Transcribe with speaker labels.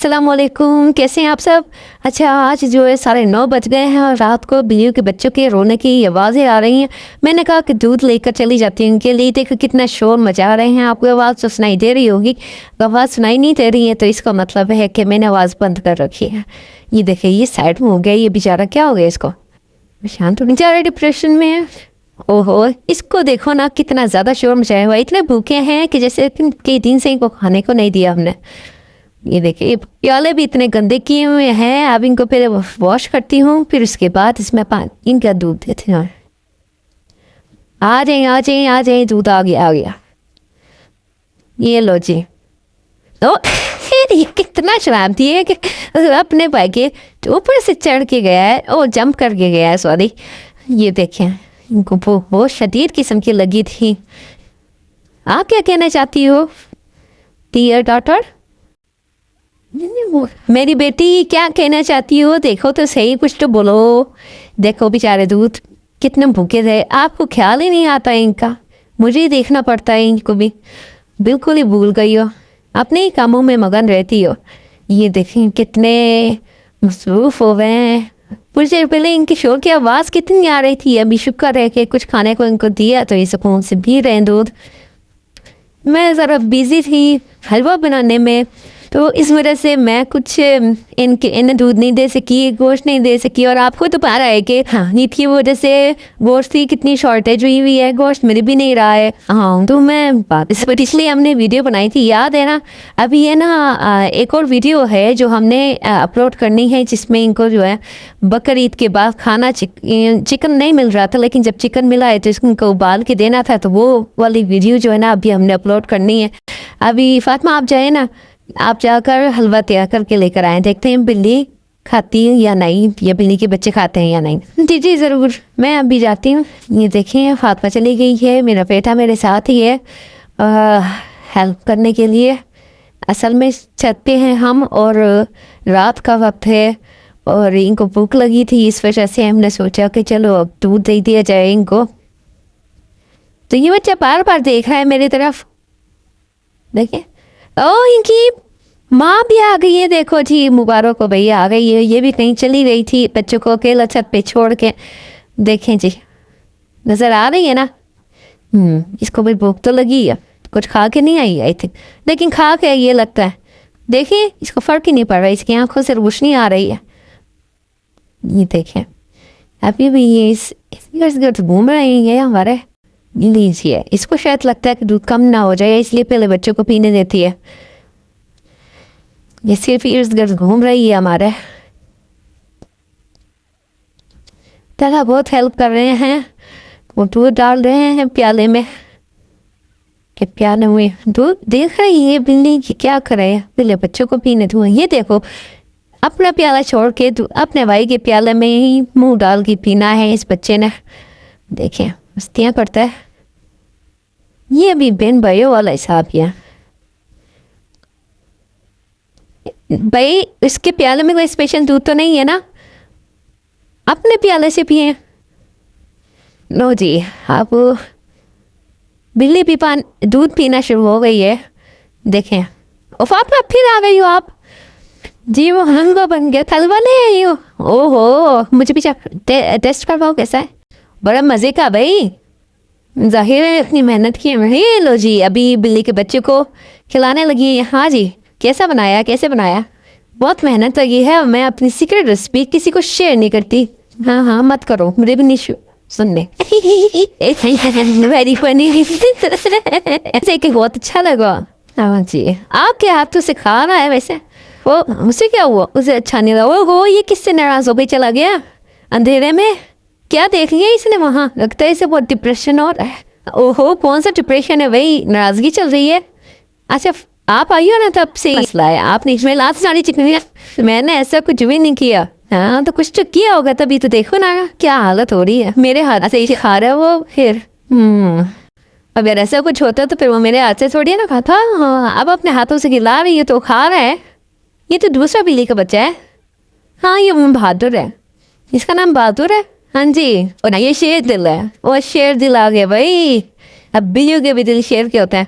Speaker 1: अस्सलाम वालेकुम, कैसे हैं आप सब। अच्छा, आज जो है 9:30 बज गए हैं और रात को बिल्लियों के बच्चों के रोने की आवाज़ें आ रही हैं। मैंने कहा कि दूध लेकर चली जाती हूँ उनके लिए। देखो कितना शोर मचा रहे हैं। आपको आवाज़ तो सुनाई दे रही होगी। आवाज़ सुनाई नहीं दे रही है तो इसका मतलब है कि मैंने आवाज़ बंद कर रखी है। ये देखिए, ये साइड में हो गया। ये बेचारा क्या हो गया इसको, शांत तो नहीं जा रहा, डिप्रेशन में है। ओहो, इसको देखो ना, कितना ज़्यादा शोर मचाया हुआ है। इतने भूखे हैं कि जैसे कई दिन से इनको खाने को नहीं दिया हमने। ये देखिए, प्याले भी इतने गंदे किए हुए हैं। अब इनको पहले वॉश करती हूँ, फिर उसके बाद इसमें पानी इनका दूध देती हूँ। आ जाए आ जाए आ जाए, दूध आ गया आ गया। ये लो जी। ओ ये कितना शरारती है कि अपने भाई के ऊपर से चढ़ के गया है, ओ जंप करके गया है, सॉरी। ये देखें, इनको बहुत शदीद किस्म की लगी थी। आप क्या कहना चाहती हो डियर डॉटर? मेरी बेटी क्या कहना चाहती हो? देखो तो सही, कुछ तो बोलो। देखो बेचारे दूध कितने भूखे थे, आपको ख्याल ही नहीं आता इनका। मुझे ही देखना पड़ता है इनको भी। बिल्कुल ही भूल गई हो, अपने ही कामों में मगन रहती हो। ये देखें कितने मसरूफ़ हो गए हैं। कुछ देर पहले इनकी शोर की आवाज़ कितनी आ रही थी। अभी शुक्र है कि कुछ खाने को इनको दिया तो ये सुकून से पी रहे हैं दूध। मैं ज़रा बिज़ी थी हलवा बनाने में, तो इस वजह से मैं कुछ इन्हें दूध नहीं दे सकी, गोश्त नहीं दे सकी। और आपको तो पता है कि हाँ, ईद की वजह से गोश्त की कितनी शॉर्टेज हुई हुई है, गोश्त मिल भी नहीं रहा है। हाँ, तो मैं इस पर इसलिए हमने वीडियो बनाई थी, याद है ना। अभी ये ना एक और वीडियो है जो हमने अपलोड करनी है, जिसमें इनको जो है बकर ईद के बाद खाना चिकन नहीं मिल रहा था, लेकिन जब चिकन मिला है तो इसको उबाल के देना था। तो वो वाली वीडियो जो है ना अभी हमने अपलोड करनी है। अभी फातिमा आप जाए ना, आप जाकर हलवा तैयार करके लेकर आए। देखते हैं बिल्ली खाती है या नहीं, या बिल्ली के बच्चे खाते हैं या नहीं। जी जी ज़रूर, मैं अभी जाती हूँ। ये देखें, फातिमा चली गई है, मेरा बेटा मेरे साथ ही है हेल्प करने के लिए। असल में छत पे हैं हम और रात का वक्त है और इनको भूख लगी थी, इस वजह से हमने सोचा कि चलो अब दूध दे दिया जाए इनको। तो ये बच्चा बार बार देख रहा है मेरी तरफ। देखिए, ओ इनकी माँ भी आ गई है। देखो जी, मुबारक हो भैया, आ गई है। ये भी कहीं चली गई थी बच्चों को अकेला छत पे छोड़ के। देखें जी, नज़र आ रही है ना। इसको भी भूख तो लगी है, कुछ खा के नहीं आई आई थिंक, लेकिन खा के ये लगता है। देखिए, इसको फ़र्क ही नहीं पड़ रहा, इसकी आंखों से रोशनी आ रही है। ये देखें, अभी भी ये इस घूम रही है हमारे। लीजिए, इसको शायद लगता है कि दूध कम ना हो जाए, इसलिए पहले बच्चों को पीने देती है। ये सिर्फ इर्द गिर्द घूम रही है हमारे। तरह बहुत हेल्प कर रहे हैं, वो दूध डाल रहे हैं प्याले में कि प्याले में दूध देख रही है बिल्ली की क्या करे, पहले बच्चों को पीने दूँ। ये देखो, अपना प्याला छोड़ के अपने भाई के प्याले में ही मुंह डाल के पीना है इस बच्चे ने। देखें, मस्तियाँ करता है। ये भी बहन भाइयों वाला हिसाब है भाई। इसके प्याले में कोई स्पेशल दूध तो नहीं है ना, अपने प्याले से पिए। लो जी, अब बिल्ली भी दूध पीना शुरू हो गई है। देखें, फातिमा फिर आ गई हो आप जी। वो हलवा बन गया, हलवा ले आई हो। ओहो, मुझे भी टेस्ट करवाओ कैसा है। बड़ा मज़े का भाई, जाहिर है इतनी मेहनत की है। ये लो जी, अभी बिल्ली के बच्चे को खिलाने लगी है। हाँ जी, कैसा बनाया, कैसे बनाया? बहुत मेहनत लगी है। मैं अपनी सीक्रेट रेसिपी किसी को शेयर नहीं करती। हाँ हाँ, मत करो, मुझे भी नहीं सुनने। Very funny. ऐसे कि बहुत अच्छा लगा। हाँ जी, आपके हाथों से खा रहा है वैसे। वो मुझसे क्या हुआ, उसे अच्छा नहीं लगा। वो ये किससे नाराज हो गई चला गया अंधेरे में? क्या देख लिया इसने वहाँ? लगता है इसे बहुत डिप्रेशन हो रहा है। ओहो, कौन सा डिप्रेशन है भाई, नाराजगी चल रही है। अच्छा, आप आई हो ना, तब से मसला है। आपने इसमें लात साड़ी चिकनी, मैंने ऐसा कुछ भी नहीं किया। हाँ, तो कुछ तो किया होगा, तभी तो देखो ना क्या हालत हो रही है। मेरे हाथ से इसे खा रहा है वो फिर। अगर ऐसा कुछ होता तो फिर वो मेरे हाथ से थोड़ी ना खाता। हाँ, अब अपने हाथों से खिला रही है तो खा रहा है। ये तो दूसरा बिल्ली का बच्चा है। हाँ, ये बहादुर है, इसका नाम बहादुर है। हाँ जी, और ना ये शेर दिल है। वो शेर दिल आ गया भाई। अब बिल्लियों के भी दिल शेर के होते हैं।